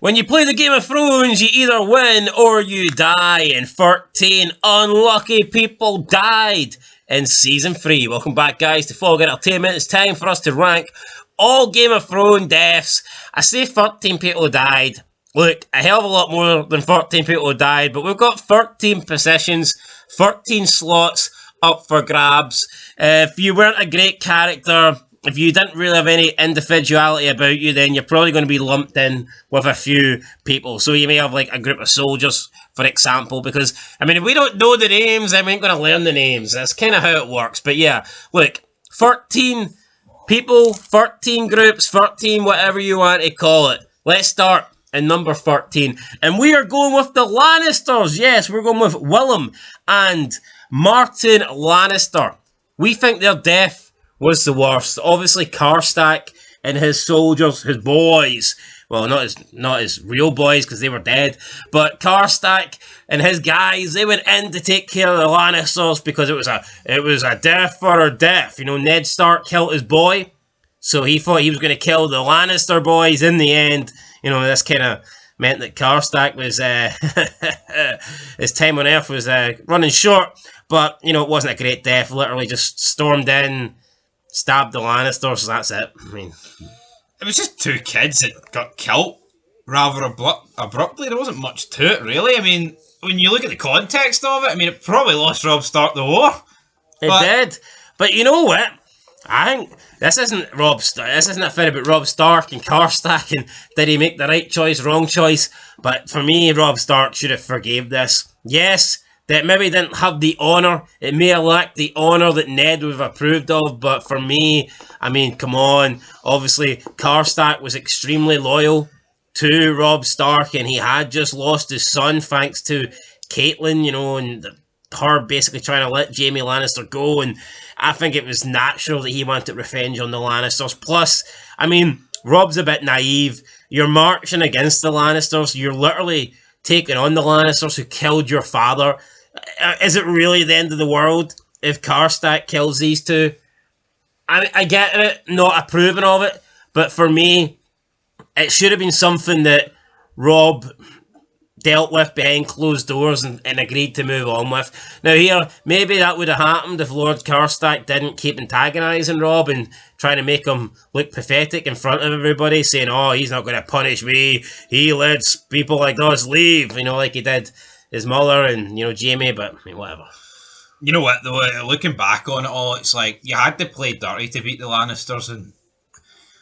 When you play the Game of Thrones, you either win or you die, and 13 unlucky people died in Season 3. Welcome back, guys, to Fog Entertainment. It's time for us to rank all Game of Thrones deaths. I say 13 people died. Look, a hell of a lot more than 13 people died, but we've got 13 positions, 13 slots up for grabs. If you weren't a great character, if you didn't really have any individuality about you, then you're probably going to be lumped in with a few people. So you may have like a group of soldiers, for example, because, I mean, if we don't know the names, then we ain't going to learn the names. That's kind of how it works. But yeah, look, 13 people, 13 groups, 13 whatever you want to call it. Let's start in number 13. And we are going with the Lannisters. Yes, we're going with Willem and Martin Lannister. We think their death was the worst. Obviously, Karstark and his soldiers, his boys, well, not his real boys because they were dead, but Karstark and his guys, they went in to take care of the Lannisters because it was a death for a death. You know, Ned Stark killed his boy, so he thought he was going to kill the Lannister boys. In the end, you know, this kind of meant that Karstark was his time on Earth was running short. But you know, it wasn't a great death. Literally, just stormed in, stabbed the Lannisters, so that's it. I mean, it was just two kids that got killed rather abruptly. There wasn't much to it, really. I mean, when you look at the context of it, I mean, it probably lost Robb Stark the war. It did. But you know what? I think this isn't Robb Stark. This isn't a thing about Robb Stark and Karstark and did he make the right choice, wrong choice. But for me, Robb Stark should have forgave this. Yes, that maybe didn't have the honour. It may have lacked the honour that Ned would have approved of, but for me, I mean, come on. Obviously, Karstark was extremely loyal to Robb Stark, and he had just lost his son thanks to Catelyn, you know, and her basically trying to let Jaime Lannister go, and I think it was natural that he wanted revenge on the Lannisters. Plus, I mean, Robb's a bit naive. You're marching against the Lannisters. You're literally taking on the Lannisters who killed your father. Is it really the end of the world if Karstark kills these two? I get it, not approving of it, but for me, it should have been something that Robb dealt with behind closed doors and agreed to move on with. Now here, maybe that would have happened if Lord Karstark didn't keep antagonising Robb and trying to make him look pathetic in front of everybody, saying, oh, he's not going to punish me, he lets people like us leave, you know, like he did his mother and, you know, Jaime, but I mean, whatever. You know what, though, looking back on it all, it's like, you had to play dirty to beat the Lannisters, and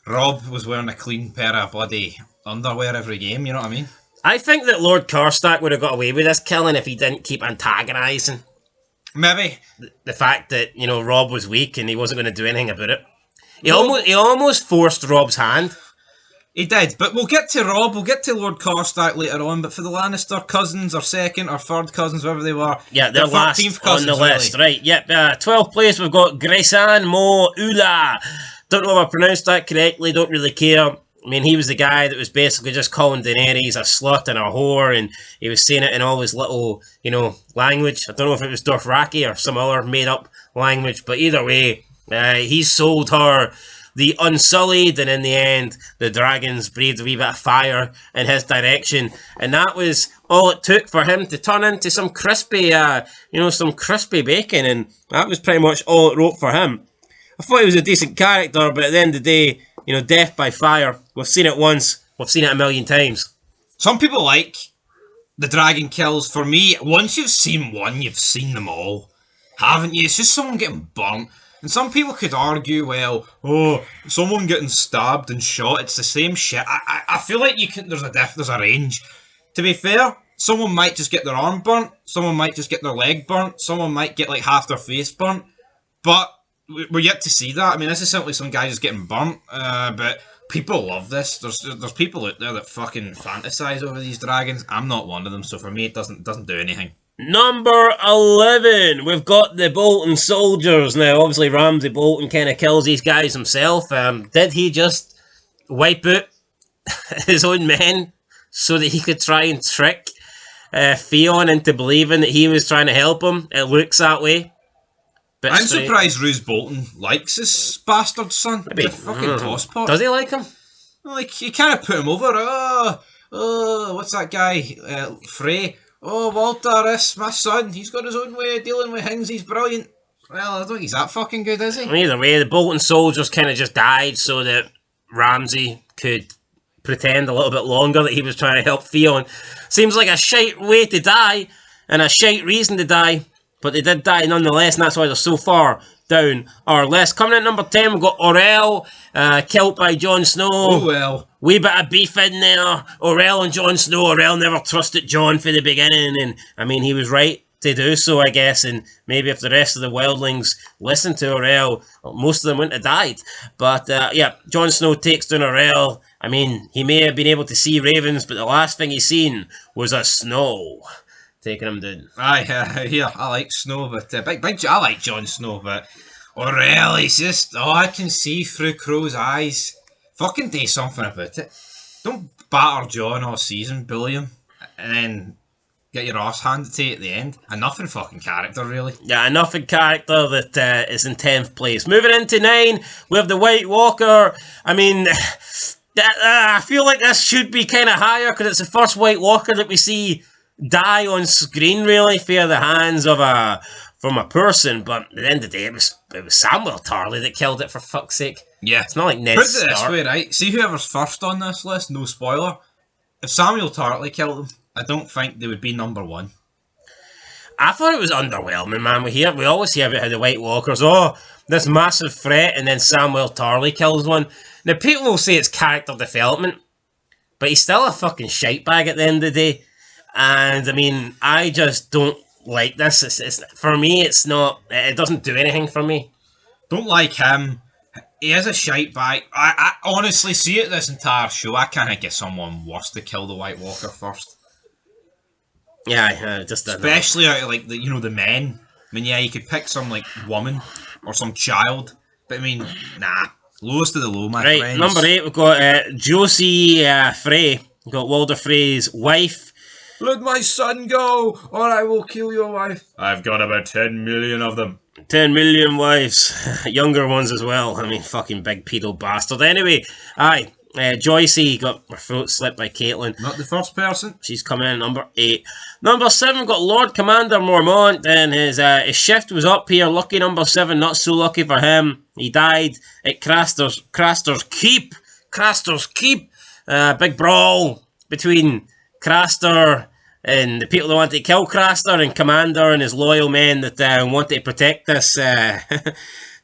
Robb was wearing a clean pair of bloody underwear every game, you know what I mean? I think that Lord Karstark would have got away with this killing if he didn't keep antagonising. Maybe. The fact that, you know, Robb was weak and he wasn't going to do anything about it. He almost forced Robb's hand. He did, but we'll get to Robb, we'll get to Lord Karstark later on, but for the Lannister cousins, or second or third cousins, whatever they were, yeah, they're last on the list, really. Right, yep, 12th place we've got Graysan Mo Ula. Don't know if I pronounced that correctly, don't really care. I mean, he was the guy that was basically just calling Daenerys a slut and a whore, and he was saying it in all his little, you know, language. I don't know if it was Dothraki or some other made-up language, but either way, he sold her the Unsullied, and in the end, the dragons breathed a wee bit of fire in his direction, and that was all it took for him to turn into some crispy, some crispy bacon, and that was pretty much all it wrote for him. I thought he was a decent character, but at the end of the day, you know, death by fire. We've seen it once, we've seen it a million times. Some people like the dragon kills. For me, once you've seen one, you've seen them all, haven't you? It's just someone getting burnt. And some people could argue, well, oh, someone getting stabbed and shot, it's the same shit. I feel like there's a range. To be fair, someone might just get their arm burnt, someone might just get their leg burnt, someone might get like half their face burnt, but we're yet to see that. I mean, this is simply some guy just getting burnt, but people love this. There's people out there that fucking fantasize over these dragons. I'm not one of them, so for me it doesn't do anything. Number 11, we've got the Bolton soldiers. Now, obviously, Ramsay Bolton kind of kills these guys himself. Did he just wipe out his own men so that he could try and trick Theon into believing that he was trying to help him? It looks that way. I'm surprised Roose Bolton likes this bastard son. Maybe. He's a fucking tosspot. Does he like him? Like, you kind of put him over. Oh, oh, what's that guy? Frey. Oh, Walter, this my son. He's got his own way of dealing with things. He's brilliant. Well, I don't think he's that fucking good, is he? Either way, the Bolton soldiers kind of just died so that Ramsay could pretend a little bit longer that he was trying to help Theon. Seems like a shite way to die, and a shite reason to die, but they did die nonetheless, and that's why they're so far down our list. Coming in at number 10, we've got Orell, killed by Jon Snow. Oh well. Wee bit of beef in there. Orell and Jon Snow. Orell never trusted Jon from the beginning, and I mean, he was right to do so, I guess, and maybe if the rest of the wildlings listened to Orell, most of them wouldn't have died. But yeah, Jon Snow takes down Orell. I mean, he may have been able to see ravens, but the last thing he seen was a snow taking him down. Aye, yeah, I like Snow, but I like Jon Snow, but Orell, he's just, I can see through Crow's eyes. Fucking do something about it. Don't batter Jon all season, bully him, and then get your ass handed to you at the end. Enough in fucking character, really. Yeah, enough in character that is in 10th place. Moving into 9, we have the White Walker. I mean, I feel like this should be kind of higher because it's the first White Walker that we see die on screen, really, via the hands of from a person. But at the end of the day, it was Samuel Tarly that killed it, for fuck's sake. Yeah. It's not like Ned Put it Stark. this way, right? See whoever's first on this list, no spoiler. If Samuel Tarly killed him, I don't think they would be number 1. I thought it was underwhelming, man. We always hear about how the White Walkers, this massive threat, and then Samuel Tarly kills one. Now, people will say it's character development, but he's still a fucking shitebag at the end of the day. And, I mean, I just don't like this. It's for me, it's not... It doesn't do anything for me. Don't like him. He is a shite bag. I honestly see it this entire show. I can't get someone worse to kill the White Walker first. Yeah, just especially out of like the men. I mean, yeah, you could pick some like woman or some child, but I mean, nah. Lowest of the low, my friends. Right, number 8, we've got Josie Frey. We've got Walder Frey's wife. Let my son go, or I will kill your wife. I've got about 10 million of them. 10 million wives. Younger ones as well. I mean, fucking big pedo bastard. Anyway, aye. Joycey got her throat slit by Caitlin. Not the first person. She's coming in at number 8. Number 7, we've got Lord Commander Mormont, and his shift was up here. Lucky number 7, not so lucky for him. He died at Craster's Keep. Craster's Keep. Big brawl between Craster and the people that want to kill Craster, and Commander and his loyal men that want to protect this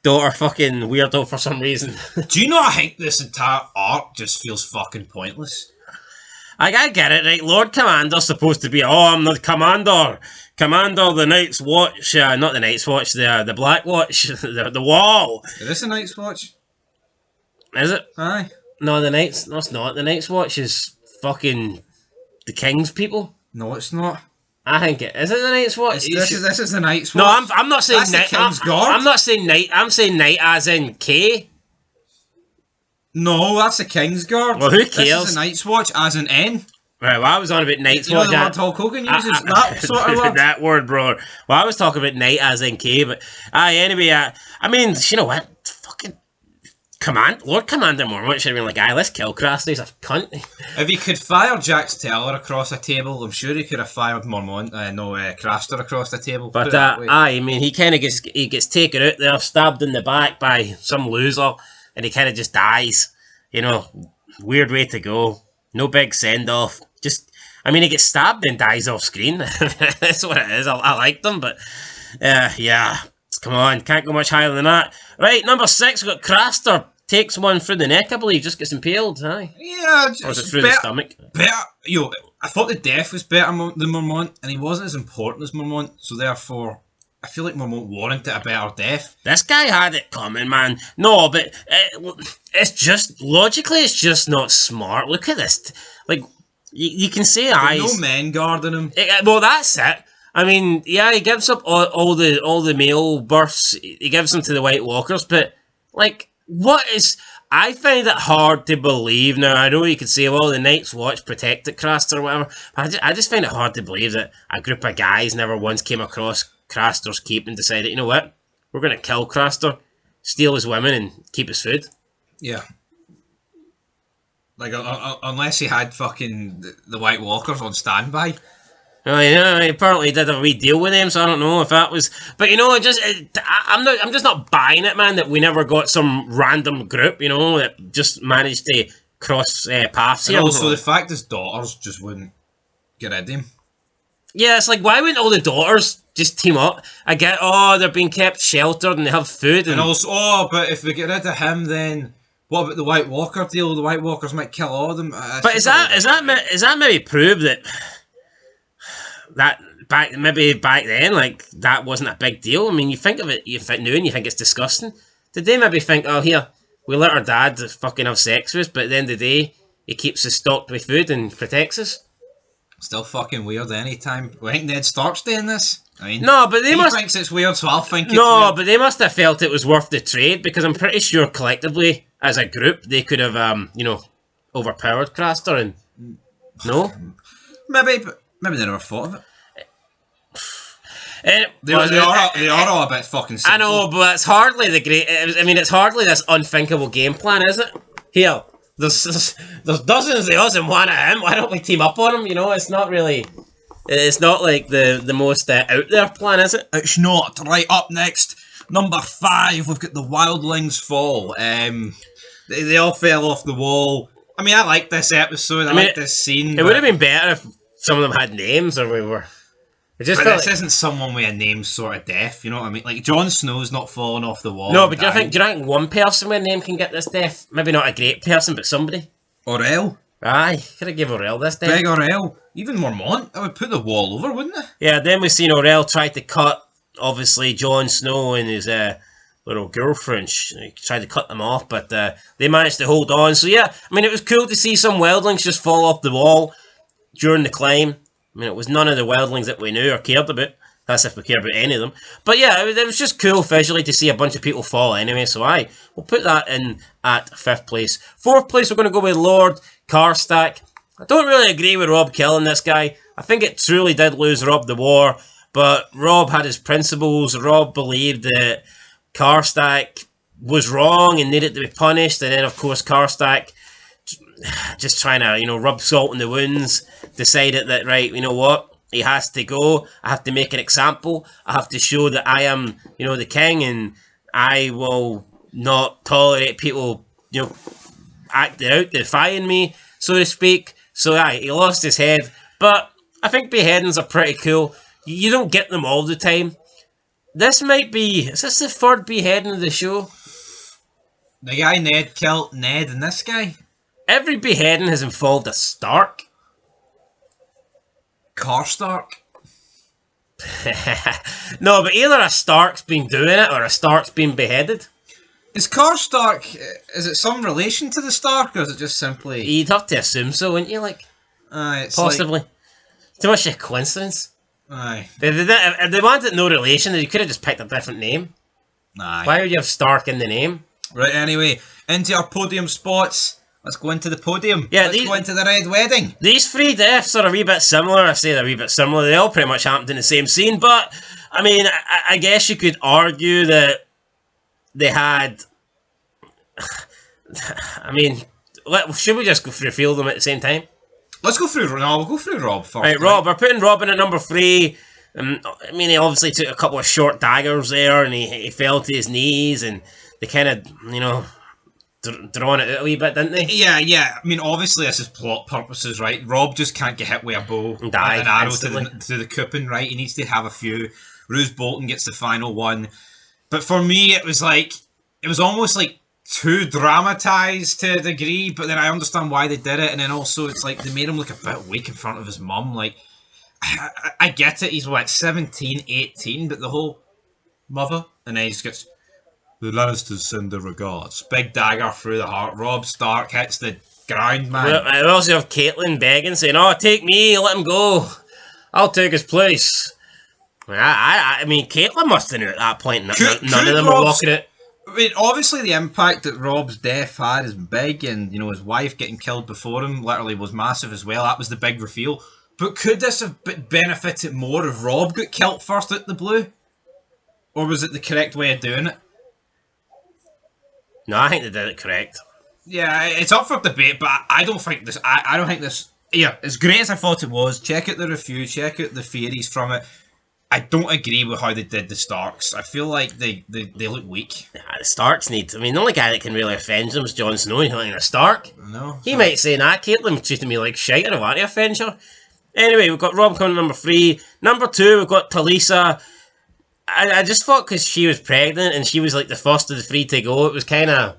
daughter fucking weirdo for some reason. Do you know, I think this entire arc just feels fucking pointless. I get it, right? Lord Commander's supposed to be, I'm the Commander of the Night's Watch, not the Night's Watch, the Black Watch, the Wall. Is this a Night's Watch? Is it? Aye. No, no, it's not. The Night's Watch is fucking the King's people. No, it's not. I think it is. It the Night's Watch? This is the Night's Watch. No, I'm not saying That's night. the King's Guard. I'm not saying night. I'm saying night as in K. No, that's the King's Guard. Well, who cares? This is the Night's Watch as in N. Right, well, I was on about Night's Watch. Watch. You know the word Hulk Hogan uses? That sort of word? That word, bro. Well, I was talking about night as in K, but anyway, I mean, you know what? Fucking Lord Commander Mormont should have been like, let's kill Craster, he's a cunt. If he could fire Jax Teller across a table, I'm sure he could have fired Craster across the table. But I mean, he kind of gets taken out there, stabbed in the back by some loser, and he kind of just dies. You know, weird way to go. No big send off. Just, I mean, he gets stabbed and dies off screen. That's what it is. I like them, but yeah. Come on, can't go much higher than that. Right, number 6, we've got Craster. Takes one through the neck, I believe, just gets impaled, aye. Yeah, or is it through the stomach? I thought the death was better than Mormont, and he wasn't as important as Mormont, so therefore, I feel like Mormont warranted a better death. This guy had it coming, man. No, but it's just, logically, it's just not smart. Look at this. Like, you can say eyes. No men guarding him. Well, that's it. I mean, yeah, he gives up all the male births. He gives them to the White Walkers, but, like, what is... I find it hard to believe. Now, I know you could say, well, the Night's Watch protected Craster or whatever, but I just find it hard to believe that a group of guys never once came across Craster's Keep and decided, you know what, we're going to kill Craster, steal his women, and keep his food. Yeah. Like, unless he had fucking the White Walkers on standby. Oh yeah, he apparently did a wee deal with them, so I don't know if that was. But you know, I'm just not buying it, man. That we never got some random group, you know, that just managed to cross paths here. And also the fact his daughters just wouldn't get rid of him. Yeah, it's like, why wouldn't all the daughters just team up? I get, they're being kept sheltered and they have food. And also, but if we get rid of him, then what about the White Walker deal? The White Walkers might kill all of them. But is that maybe prove that back then, like, that wasn't a big deal? I mean, you think of it, you think new and you think it's disgusting. Did they maybe think, oh, here, we let our dad fucking have sex with us, but at the end of the day, he keeps us stocked with food and protects us? Still fucking weird anytime. I think Ned Stark's doing this. I mean, no, but he thinks it's weird, so I'll think it's no, weird. But they must have felt it was worth the trade, because I'm pretty sure collectively, as a group, they could have, overpowered Craster and... No? Maybe they never thought of it. They are all a bit fucking simple. I know, but it's hardly it's hardly this unthinkable game plan, is it? Here, there's dozens of us and one of him. Why don't we team up on him? You know, it's not really... It's not like the most out there plan, is it? It's not. Right, up next, number 5, we've got the Wildlings Fall. They all fell off the wall. I mean, I like this episode. I like this scene. It would have been better if some of them had names, or we were... But this isn't someone with a name sort of death, you know what I mean? Like, Jon Snow's not falling off the wall. No, but do you think one person with a name can get this death? Maybe not a great person, but somebody? Orell? Aye, could have given Orell this death. Big Orell? Even Mormont? I would put the wall over, wouldn't it? Yeah, then we've seen Orell try to cut, obviously, Jon Snow and his little girlfriend. He tried to cut them off, but they managed to hold on. So yeah, I mean, it was cool to see some Wildlings just fall off the wall during the climb. I mean, it was none of the Wildlings that we knew or cared about. That's if we cared about any of them. But yeah, it was just cool visually to see a bunch of people fall anyway. So we'll put that in at 5th place. 4th place, we're going to go with Lord Karstach. I don't really agree with Robb killing this guy. I think it truly did lose Robb the war. But Robb had his principles. Robb believed that Karstach was wrong and needed to be punished. And then, of course, Karstach, just trying to, rub salt in the wounds, decided that, right, you know what, he has to go. I have to make an example. I have to show that I am, the king, and I will not tolerate people, acting out, defying me, so to speak. So, he lost his head. But I think beheadings are pretty cool. You don't get them all the time. Is this the 3rd beheading of the show? The guy Ned killed Ned and this guy? Every beheading has involved a Stark. Karstark? No, but either a Stark's been doing it or a Stark's been beheaded. Is Karstark, is it some relation to the Stark, or is it just simply... You'd have to assume so, wouldn't you? It's possibly. Too much of a coincidence. Aye. If they wanted no relation, then you could have just picked a different name. Aye. Why would you have Stark in the name? Right, anyway, into our podium spots. Let's go into the podium. Yeah, Let's go into the Red Wedding. These 3 deaths are a wee bit similar. I say they're a wee bit similar. They all pretty much happened in the same scene. But, I mean, I guess you could argue that they had... I mean, should we just go through field them at the same time? Let's go through... No, we'll go through Robb first. Right, Robb. We're putting Robb in at number 3. I mean, he obviously took a couple of short daggers there, and he fell to his knees, and they kind of, drawn it out a wee bit, didn't they? Yeah. I mean, obviously this is plot purposes, right? Robb just can't get hit with a bow and die an arrow instantly to the coupon, right? He needs to have a few. Roose Bolton gets the final one. But for me, it was almost like too dramatised to a degree, but then I understand why they did it, and then also it's like they made him look a bit weak in front of his mum. Like, I get it, he's 17, 18, but the whole mother, and then he just gets... The Lannisters send their regards. Big dagger through the heart. Robb Stark hits the ground, man. Well, I also have Catelyn begging, saying, "Oh, take me, let him go. I'll take his place." I mean, Catelyn must have knew at that point. None of them were walking it. I mean, obviously the impact that Robb's death had is big, and his wife getting killed before him literally was massive as well. That was the big reveal. But could this have benefited more if Robb got killed first out the blue? Or was it the correct way of doing it? No, I think they did it correct. Yeah, it's up for debate, but I don't think this. I don't think this. Yeah, as great as I thought it was, check out the review, check out the theories from it. I don't agree with how they did the Starks. I feel like they look weak. Nah, the Starks need. I mean, the only guy that can really offend them is Jon Snow. He's not even a Stark. No, He might say, "Nah, Caitlyn treated me like shit. I don't want to offend her." Anyway, we've got Rob coming number 3. Number 2, we've got Talisa. I just thought because she was pregnant and she was like the first of the 3 to go, it was kind of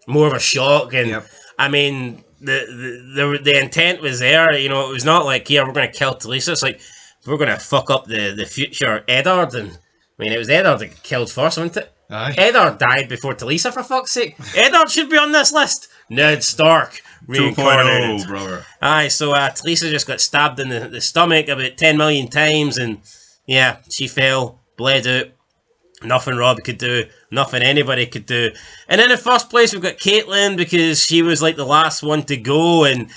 more of a shock. And Yep. I mean, the intent was there. You know, it was not like, here, we're going to kill Talisa. It's like, we're going to fuck up the future Eddard. And I mean, it was Eddard that got killed first, wasn't it? Aye. Eddard died before Talisa, for fuck's sake. Eddard should be on this list. Ned Stark. 2.0, Reincarnated. brother. Aye, so Talisa just got stabbed in the stomach about 10 million times, and yeah, she fell, bled out. Nothing Rob could do, nothing anybody could do. And then in first place, we've got Caitlyn, because she was like the last one to go, and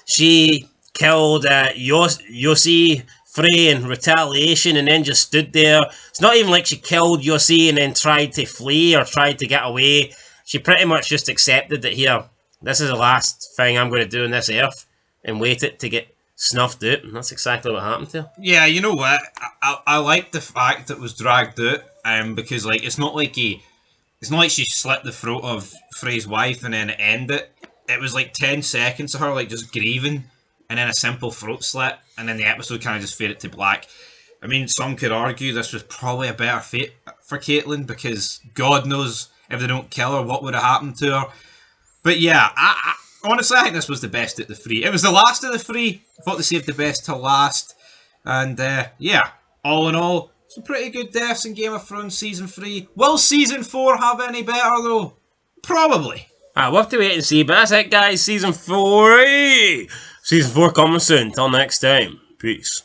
she killed Yossi Frey in retaliation, and then just stood there. It's not even like she killed Yossi and then tried to flee or tried to get away. She pretty much just accepted that, here, this is the last thing I'm going to do on this earth, and waited to get snuffed out. And that's exactly what happened to her. Yeah, you know what? I like the fact that it was dragged out, because like it's not like she slit the throat of Frey's wife and then it ended. It was like 10 seconds of her like just grieving, and then a simple throat slit, and then the episode kind of just faded to black. I mean, some could argue this was probably a better fate for Caitlyn, because God knows if they don't kill her, what would have happened to her. But yeah, I honestly, I think this was the best of the 3. It was the last of the 3. I thought they saved the best till last. And yeah, all in all, some pretty good deaths in Game of Thrones Season 3. Will Season 4 have any better though? Probably. We'll have to wait and see, but that's it, guys. Season 4. Season 4 coming soon. Till next time. Peace.